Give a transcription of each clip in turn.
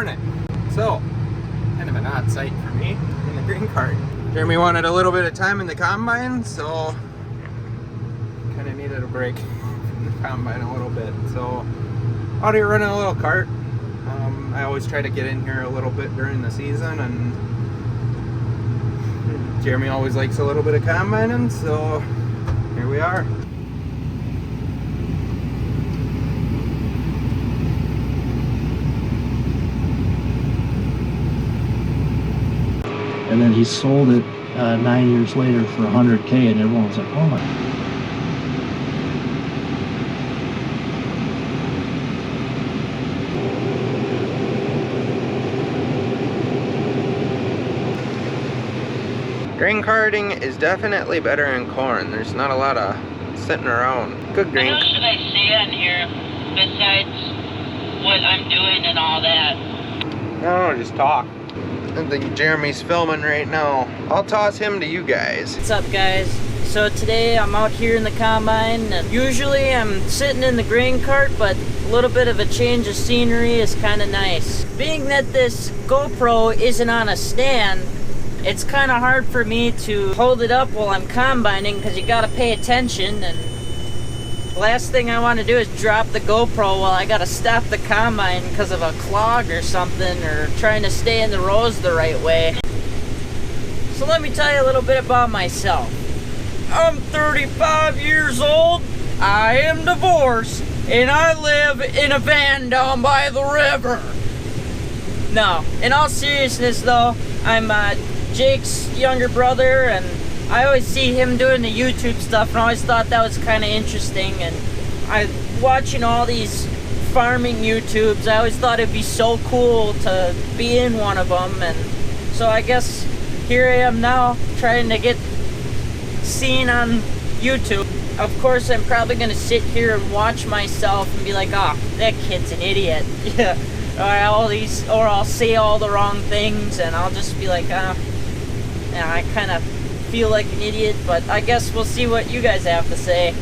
morning. So, kind of an odd sight for me in the green cart. Jeremy wanted a little bit of time in the combine, so kind of needed a break from the combine a little bit. So, out here running a little cart. I always try to get in here a little bit during the season, and Jeremy always likes a little bit of combining, so here we are. And then he sold it 9 years later for $100K, and everyone was like, oh my. Grain carting is definitely better in corn. There's not a lot of sitting around. Good grain. What else should I say on here besides what I'm doing and all that? No, just talk. I think Jeremy's filming right now. I'll toss him to you guys. What's up, guys? So today I'm out here in the combine, and usually I'm sitting in the grain cart, but a little bit of a change of scenery is kind of nice. Being that this GoPro isn't on a stand, it's kind of hard for me to hold it up while I'm combining because you gotta pay attention, and the last thing I want to do is drop the GoPro while I gotta stop the combine because of a clog or something, or trying to stay in the rows the right way. So let me tell you a little bit about myself. I'm 35 years old, I am divorced, and I live in a van down by the river. No, in all seriousness though, I'm Jake's younger brother, and I always see him doing the YouTube stuff, and I always thought that was kind of interesting. And watching all these farming YouTubes, I always thought it'd be so cool to be in one of them, and so I guess here I am now trying to get seen on YouTube. Of course, I'm probably gonna sit here and watch myself and be like, "Ah, oh, that kid's an idiot." Yeah, or I'll say all the wrong things, and I'll just be like, "Ah." Yeah, I kind of feel like an idiot, but I guess we'll see what you guys have to say.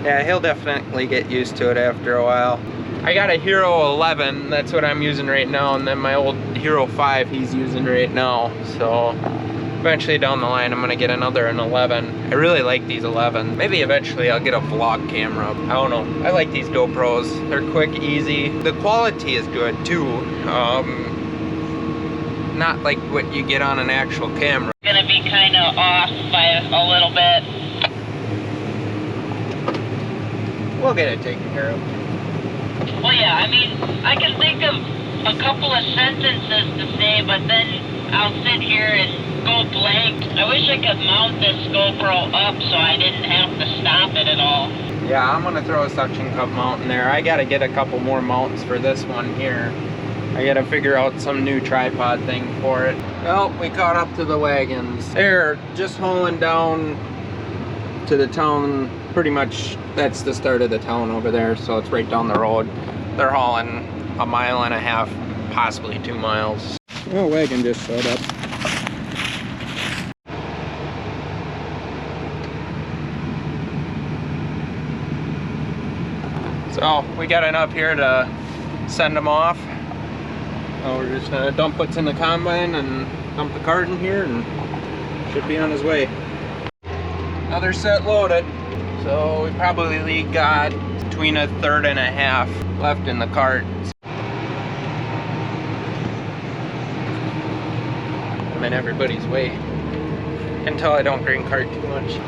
Yeah, he'll definitely get used to it after a while. I got a Hero 11, that's what I'm using right now, and then my old Hero 5 he's using right now. So eventually down the line I'm gonna get another an 11. I really like these 11. Maybe eventually I'll get a vlog camera. I don't know. I like these GoPros. They're quick, easy. The quality is good too. Not like what you get on an actual camera. Gonna be kind of off by a little bit. We'll get it taken care of. Well, yeah, I mean, I can think of a couple of sentences to say, but then I'll sit here and go blank. I wish I could mount this GoPro up so I didn't have to stop it at all. Yeah, I'm gonna throw a suction cup mount in there. I gotta get a couple more mounts for this one here. I gotta figure out some new tripod thing for it. Well, we caught up to the wagons. They're just hauling down to the town. Pretty much, that's the start of the town over there, so it's right down the road. They're hauling 1.5 miles, possibly 2 miles. Oh, wagon just showed up. So, we got enough here to send them off. We're just gonna dump what's in the combine and dump the cart in here, and should be on his way. Another set loaded. So we probably got between 1/3 and 1/2 left in the cart. I'm in everybody's way until I don't grain cart too much.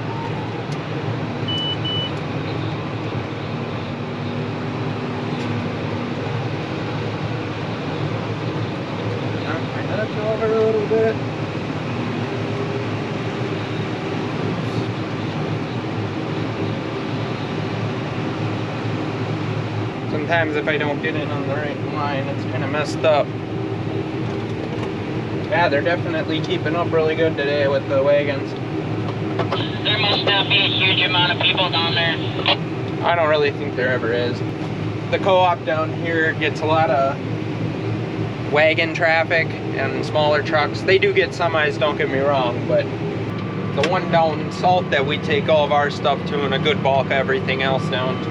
Over a little bit. Sometimes if I don't get in on the right line, it's kind of messed up. Yeah, they're definitely keeping up really good today with the wagons. There must not be a huge amount of people down there. I don't really think there ever is. The co-op down here gets a lot of wagon traffic and smaller trucks. They do get semis, don't get me wrong, but the one down south that we take all of our stuff to and a good bulk of everything else down to,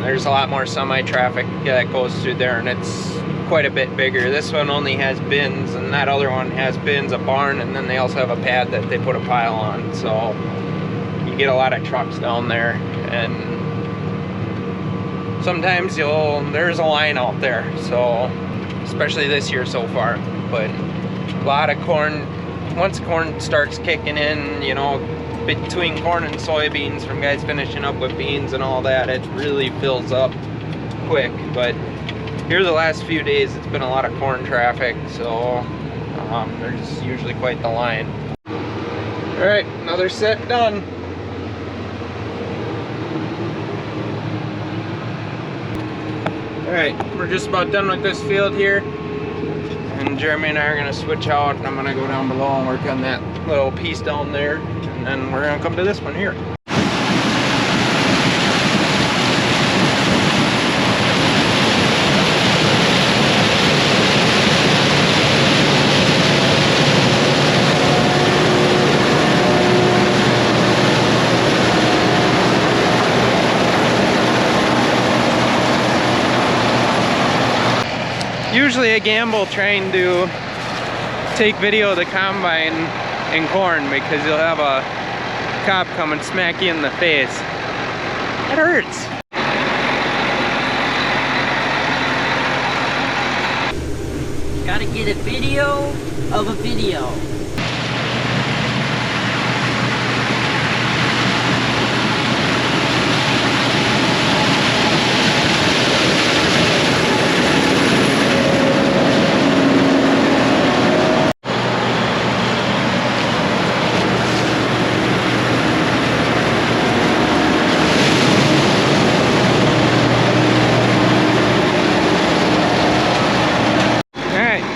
there's a lot more semi traffic that goes through there, and it's quite a bit bigger. This one only has bins, and that other one has bins, a barn, and then they also have a pad that they put a pile on. So you get a lot of trucks down there, and sometimes there's a line out there. So especially this year so far, but a lot of corn. Once corn starts kicking in, you know, between corn and soybeans from guys finishing up with beans and all that, it really fills up quick. But here the last few days it's been a lot of corn traffic, so there's usually quite the line. All right, another set done. All right, we're just about done with this field here, and Jeremy and I are gonna switch out, and I'm gonna go down below and work on that little piece down there, and then we're gonna come to this one here. Usually a gamble trying to take video of the combine in corn, because you'll have a cop come and smack you in the face. It hurts. Gotta get a video of a video.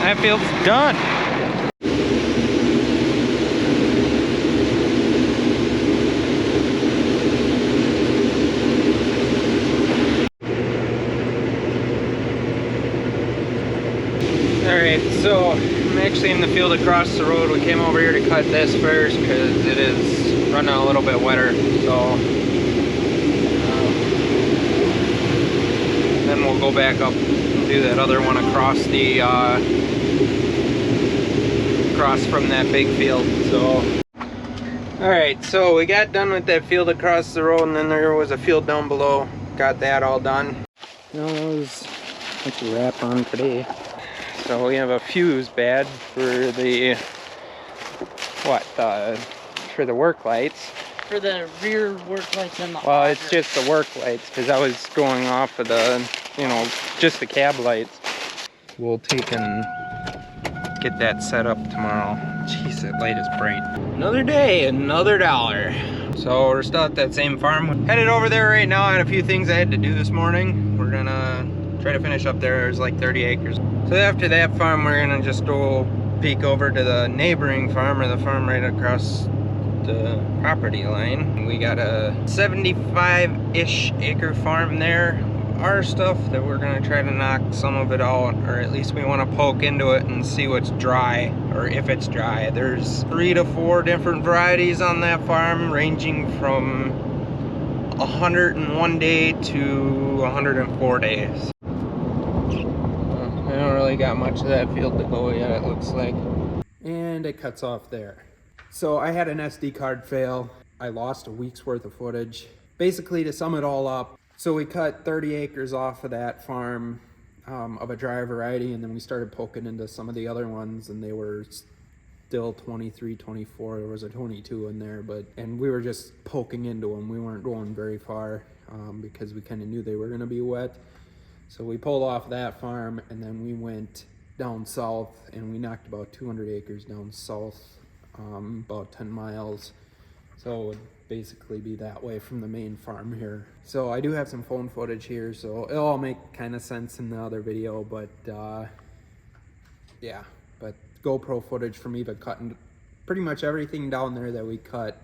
That field's done. Alright, so I'm actually in the field across the road. We came over here to cut this first because it is running a little bit wetter. So then we'll go back up and do that other one across the across from that big field. So alright, so we got done with that field across the road, and then there was a field down below. Got that all done. That was a wrap on today. So we have a fuse bad for the for the work lights. For the rear work lights and the Well, it's just the work lights, because I was going off of the, you know, just the cab lights. We'll take and get that set up tomorrow. Jeez, that light is bright. Another day, another dollar. So we're still at that same farm. Headed over there right now. I had a few things I had to do this morning. We're gonna try to finish up there. There's like 30 acres. So after that farm, we're gonna just go peek over to the neighboring farm, or the farm right across the property line. We got a 75-ish acre farm there. Our stuff that we're gonna try to knock some of it out, or at least we want to poke into it and see what's dry, or if it's dry. There's 3 to 4 different varieties on that farm, ranging from 101 day to 104 days. I don't really got much of that field to go yet, it looks like. And it cuts off there. So I had an SD card fail. I lost a week's worth of footage. Basically, to sum it all up, so we cut 30 acres off of that farm of a dry variety, and then we started poking into some of the other ones, and they were still 23, 24. There was a 22 in there, and we were just poking into them. We weren't going very far because we kind of knew they were going to be wet. So we pulled off that farm, and then we went down south, and we knocked about 200 acres down south, about 10 miles. So it would basically be that way from the main farm here. So I do have some phone footage here, so it'll all make kind of sense in the other video, but yeah, but GoPro footage from Eva cutting pretty much everything down there that we cut.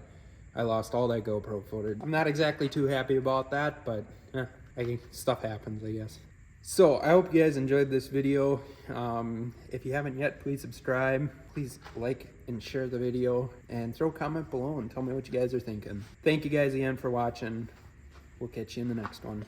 I lost all that GoPro footage. I'm not exactly too happy about that, but stuff happens, I guess. So I hope you guys enjoyed this video. If you haven't yet, please subscribe. Please like and share the video, and throw a comment below and tell me what you guys are thinking. Thank you guys again for watching. We'll catch you in the next one.